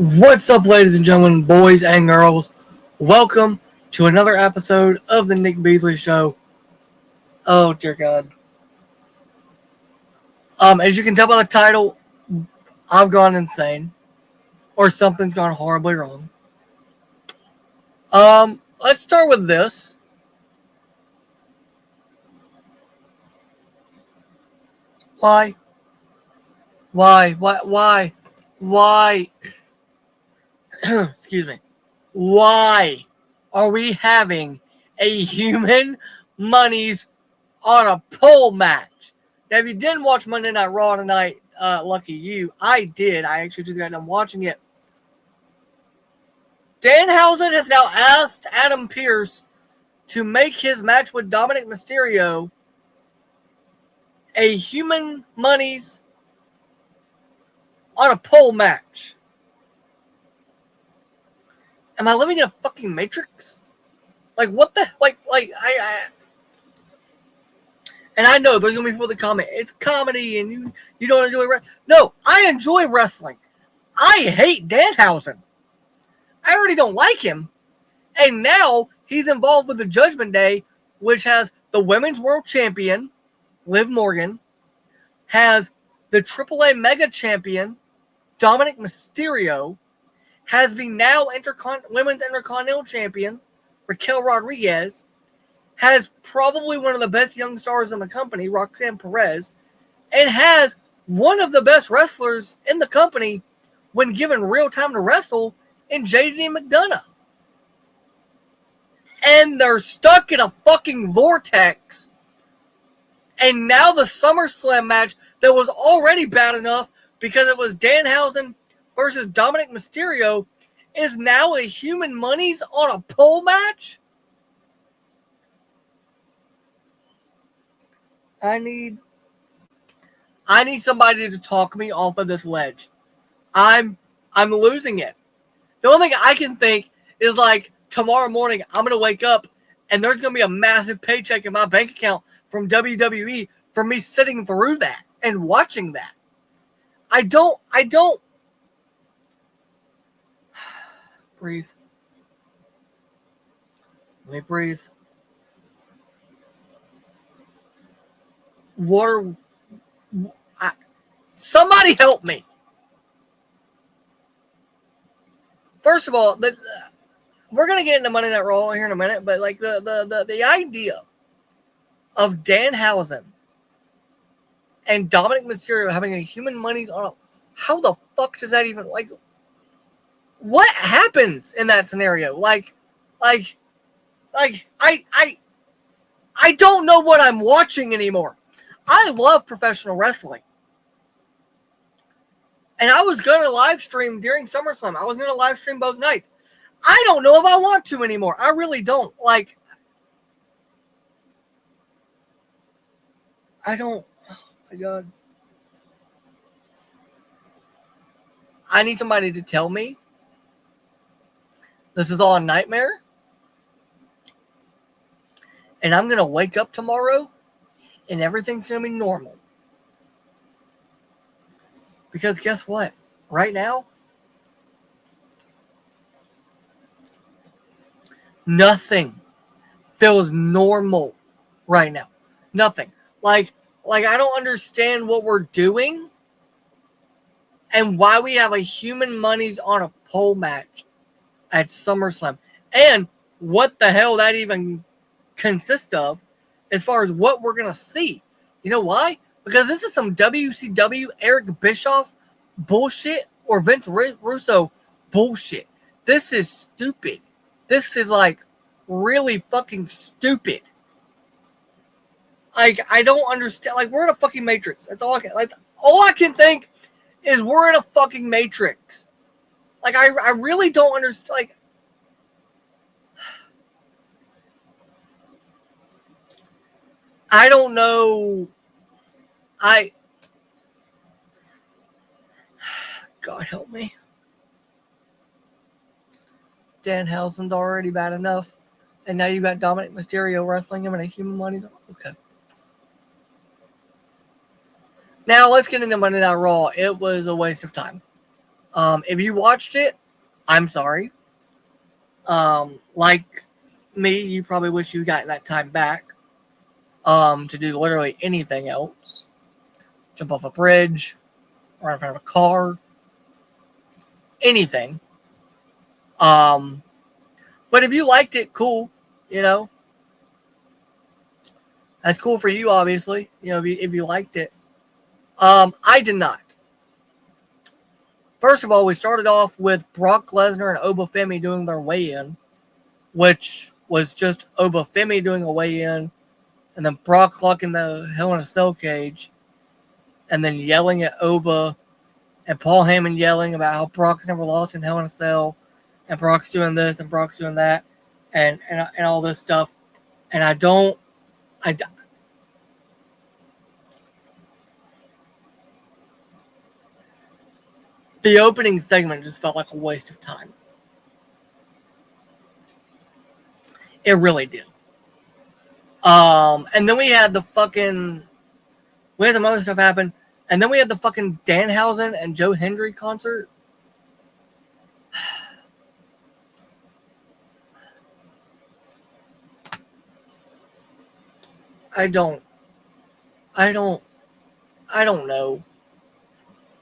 What's up, ladies and gentlemen, boys and girls? Welcome to another episode of the Nick Beasley Show. Oh, dear God. As you can tell by the title, I've gone insane. Or something's gone horribly wrong. Let's start with this. Why? Why? Excuse me. Why are we having a human monies on a pole match? Now, if you didn't watch Monday Night Raw tonight, lucky you. I did. I actually just got done watching it. Danhausen has now asked Adam Pearce to make his match with Dominic Mysterio a human monies on a pole match. Am I living in a fucking Matrix? Like, what the... And I know there's going to be people that comment, it's comedy and you don't enjoy wrestling. No, I enjoy wrestling. I hate Danhausen. I already don't like him. And now he's involved with the Judgment Day, which has the Women's World Champion, Liv Morgan, has the AAA Mega Champion, Dominic Mysterio, has the now Women's Intercontinental Champion, Raquel Rodriguez, has probably one of the best young stars in the company, Roxanne Perez, and has one of the best wrestlers in the company when given real time to wrestle in JD McDonough. And they're stuck in a fucking vortex. And now the Summerslam match that was already bad enough because it was Danhausen versus Dominic Mysterio is now a human monies on a pole match? I need somebody to talk me off of this ledge. I'm losing it. The only thing I can think is like tomorrow morning I'm gonna wake up and there's gonna be a massive paycheck in my bank account from WWE for me sitting through that and watching that. I don't breathe. Let me breathe. Somebody help me. First of all, we're gonna get into Monday Night Raw here in a minute, but like the idea of Danhausen and Dominic Mysterio having a human monies on how the fuck does that even like? What happens in that scenario? I don't know what I'm watching anymore. I love professional wrestling. And I was going to live stream during SummerSlam. I was going to live stream both nights. I don't know if I want to anymore. I really don't. Like, I don't. Oh, my God. I need somebody to tell me this is all a nightmare. And I'm going to wake up tomorrow and everything's going to be normal. Because guess what? Right now, nothing feels normal right now. Nothing. Like I don't understand what we're doing and why we have a human monies on a pole match at SummerSlam. And what the hell that even consists of as far as what we're going to see. You know why? Because this is some WCW Eric Bischoff bullshit or Vince Russo bullshit. This is stupid. This is like really fucking stupid. Like, I don't understand. Like, we're in a fucking Matrix. That's all I can think is we're in a fucking Matrix. Like, I really don't understand. Like, I don't know. God help me. Danhausen's already bad enough. And now you got Dominic Mysterio wrestling him in a human money. Okay. Now let's get into Monday Night Raw. It was a waste of time. If you watched it, I'm sorry. Like me, you probably wish you got that time back. To do literally anything else. Jump off a bridge, run in front of a car, anything. Um, but if you liked it, cool. You know, that's cool for you, obviously. You know, if you liked it. I did not. First of all, we started off with Brock Lesnar and Obafemi doing their weigh-in, which was just Obafemi doing a weigh-in, and then Brock locking the Hell in a Cell cage, and then yelling at Oba, and Paul Heyman yelling about how Brock's never lost in Hell in a Cell, and Brock's doing this and Brock's doing that, and all this stuff, and the opening segment just felt like a waste of time. It really did. And then we had some other stuff happen, and then we had the fucking Danhausen and Joe Hendry concert. I don't know.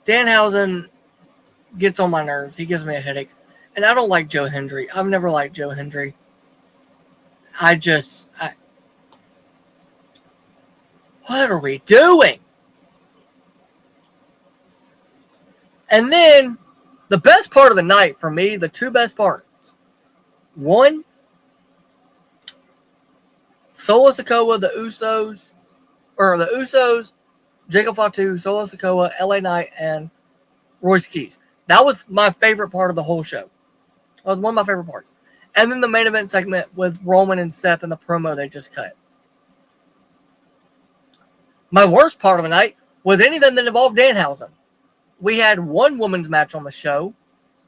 Danhausen gets on my nerves. He gives me a headache. And I don't like Joe Hendry. I've never liked Joe Hendry. What are we doing? And then, the best part of the night for me, the two best parts. One, Solo Sikoa, the Usos, Jacob Fatu, Solo Sikoa, LA Knight, and Royce Keys. That was my favorite part of the whole show. That was one of my favorite parts. And then the main event segment with Roman and Seth and the promo they just cut. My worst part of the night was anything that involved Danhausen. We had one women's match on the show.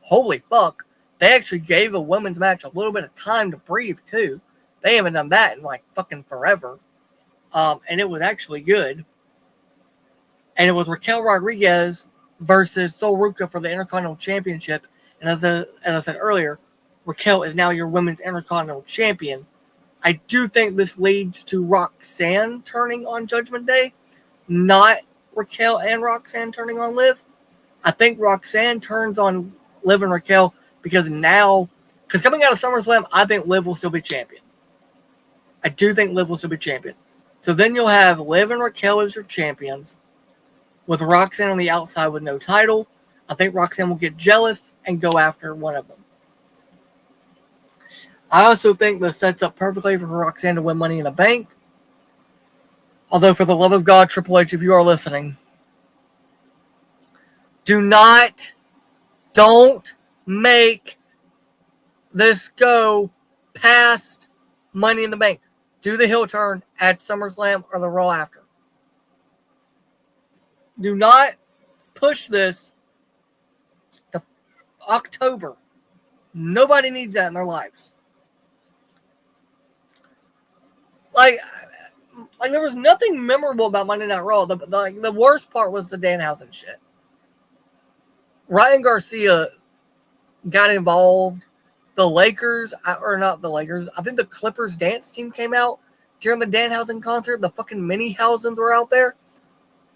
Holy fuck. They actually gave a women's match a little bit of time to breathe, too. They haven't done that in like fucking forever. And it was actually good. And it was Raquel Rodriguez versus Sol Ruca for the Intercontinental Championship. And as I said earlier, Raquel is now your women's Intercontinental Champion. I do think this leads to Roxanne turning on Judgment Day, not Raquel and Roxanne turning on Liv. I think Roxanne turns on Liv and Raquel because coming out of SummerSlam, I think Liv will still be champion. I do think Liv will still be champion. So then you'll have Liv and Raquel as your champions, with Roxanne on the outside with no title. I think Roxanne will get jealous and go after one of them. I also think this sets up perfectly for Roxanne to win Money in the Bank. Although, for the love of God, Triple H, if you are listening, don't make this go past Money in the Bank. Do the heel turn at SummerSlam or the Raw after. Do not push this to October. Nobody needs that in their lives. Like there was nothing memorable about Monday Night Raw. The worst part was the Danhausen shit. Ryan Garcia got involved. The Lakers, or not the Lakers, I think the Clippers dance team came out during the Danhausen concert. The fucking mini-Hausens were out there.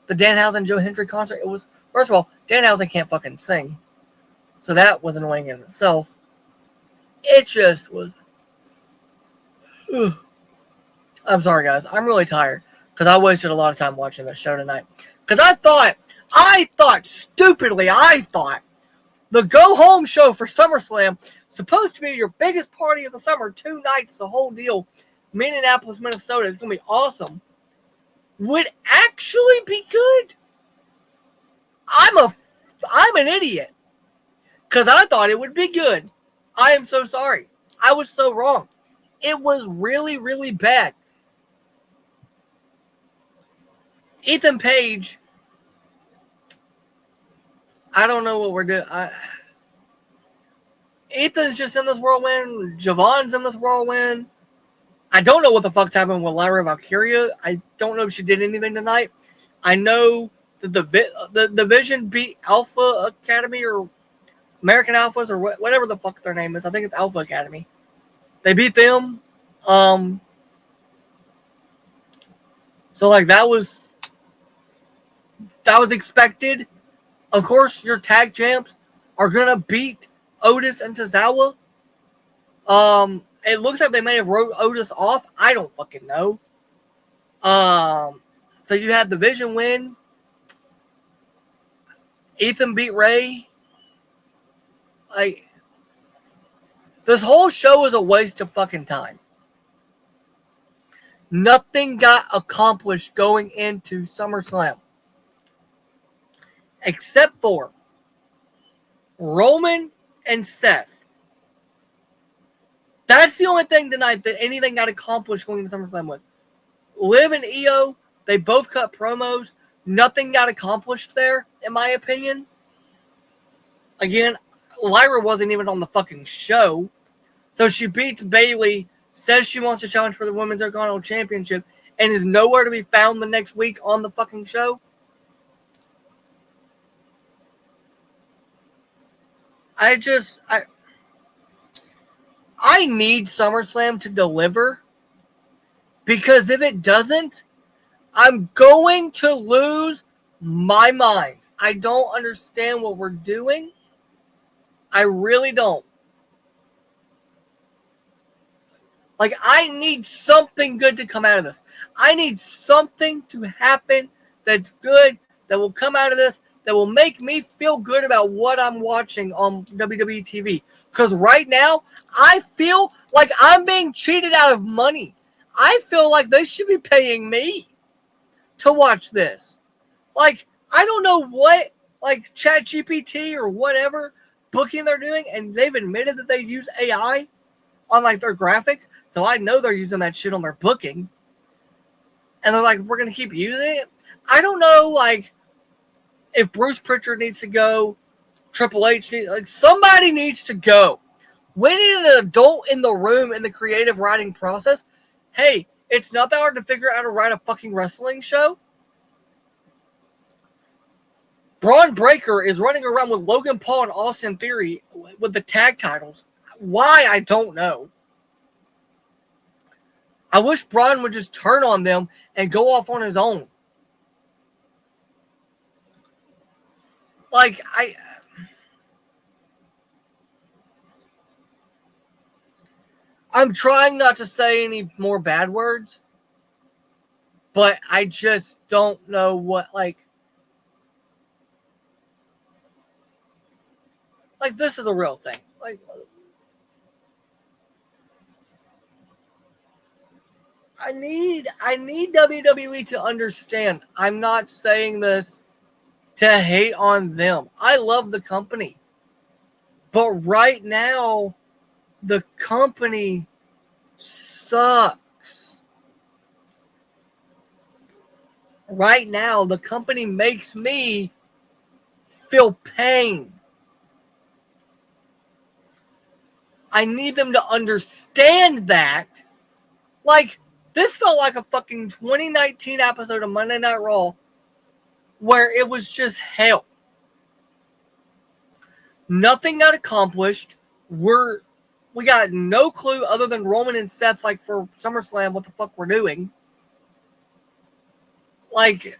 The Danhausen Joe Hendry concert. It was, first of all, Danhausen can't fucking sing. So that was annoying in itself. It just was. I'm sorry, guys. I'm really tired because I wasted a lot of time watching this show tonight. Because I thought, stupidly, the go-home show for SummerSlam, supposed to be your biggest party of the summer, 2 nights, the whole deal, Minneapolis, Minnesota, it's going to be awesome, would actually be good. I'm an idiot. Because I thought it would be good. I am so sorry. I was so wrong. It was really, really bad. Ethan Page, I don't know what we're doing. Ethan's just in this whirlwind. Javon's in this whirlwind. I don't know what the fuck's happening with Lyra Valkyria. I don't know if she did anything tonight. I know that the Vision beat Alpha Academy or American Alphas or whatever the fuck their name is. I think it's Alpha Academy. They beat them. So like that was expected. Of course, your tag champs are gonna beat Otis and Tozawa. It looks like they may have wrote Otis off. I don't fucking know. So you had the Vision win. Ethan beat Ray. Like, this whole show is a waste of fucking time. Nothing got accomplished going into SummerSlam. Except for Roman and Seth. That's the only thing tonight that anything got accomplished going into SummerSlam with. Liv and Io, they both cut promos. Nothing got accomplished there, in my opinion. Again, Lyra wasn't even on the fucking show. So she beats Bayley, says she wants to challenge for the Women's Intercontinental Championship, and is nowhere to be found the next week on the fucking show. I need SummerSlam to deliver, because if it doesn't, I'm going to lose my mind. I don't understand what we're doing. I really don't. Like, I need something good to come out of this. I need something to happen that's good, that will come out of this, that will make me feel good about what I'm watching on WWE TV. Because right now, I feel like I'm being cheated out of money. I feel like they should be paying me to watch this. Like, I don't know what, like, ChatGPT or whatever booking they're doing, and they've admitted that they use AI on, like, their graphics, so I know they're using that shit on their booking. And they're like, we're going to keep using it? I don't know, like, if Bruce Pritchard needs to go, Triple H needs, like, somebody needs to go. We need an adult in the room in the creative writing process. Hey, it's not that hard to figure out how to write a fucking wrestling show. Braun Breaker is running around with Logan Paul and Austin Theory with the tag titles. Why, I don't know. I wish Braun would just turn on them and go off on his own. Like, I'm trying not to say any more bad words, but I just don't know what, like, this is a real thing. Like, I need WWE to understand. I'm not saying this to hate on them. I love the company. But right now, the company sucks. Right now, the company makes me feel pain. I need them to understand that. Like, this felt like a fucking 2019 episode of Monday Night Raw where it was just hell. Nothing got accomplished. We got no clue other than Roman and Seth, like, for SummerSlam, what the fuck we're doing. Like,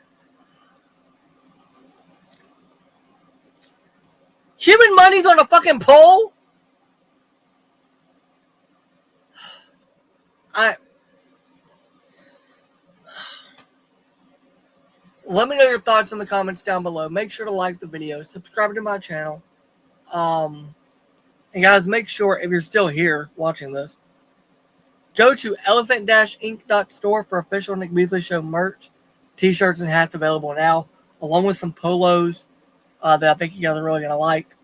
human money's on a fucking pole? Let me know your thoughts in the comments down below. Make sure to like the video, subscribe to my channel. And guys, make sure, if you're still here watching this, go to elephant-inc.store for official Nick Beasley Show merch, t-shirts and hats available now, along with some polos that I think you guys are really going to like.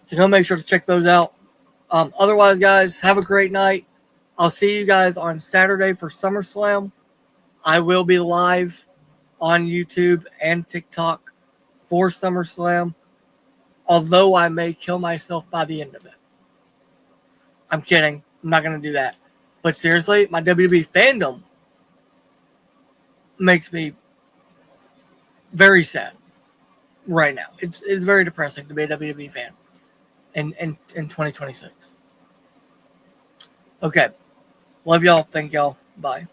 So go make sure to check those out. Otherwise, guys, have a great night. I'll see you guys on Saturday for SummerSlam. I will be live on YouTube and TikTok for SummerSlam, although I may kill myself by the end of it. I'm kidding. I'm not going to do that. But seriously, my WWE fandom makes me very sad. right now. It's very depressing to be a WWE fan in 2026. Okay. Love y'all. Thank y'all. Bye.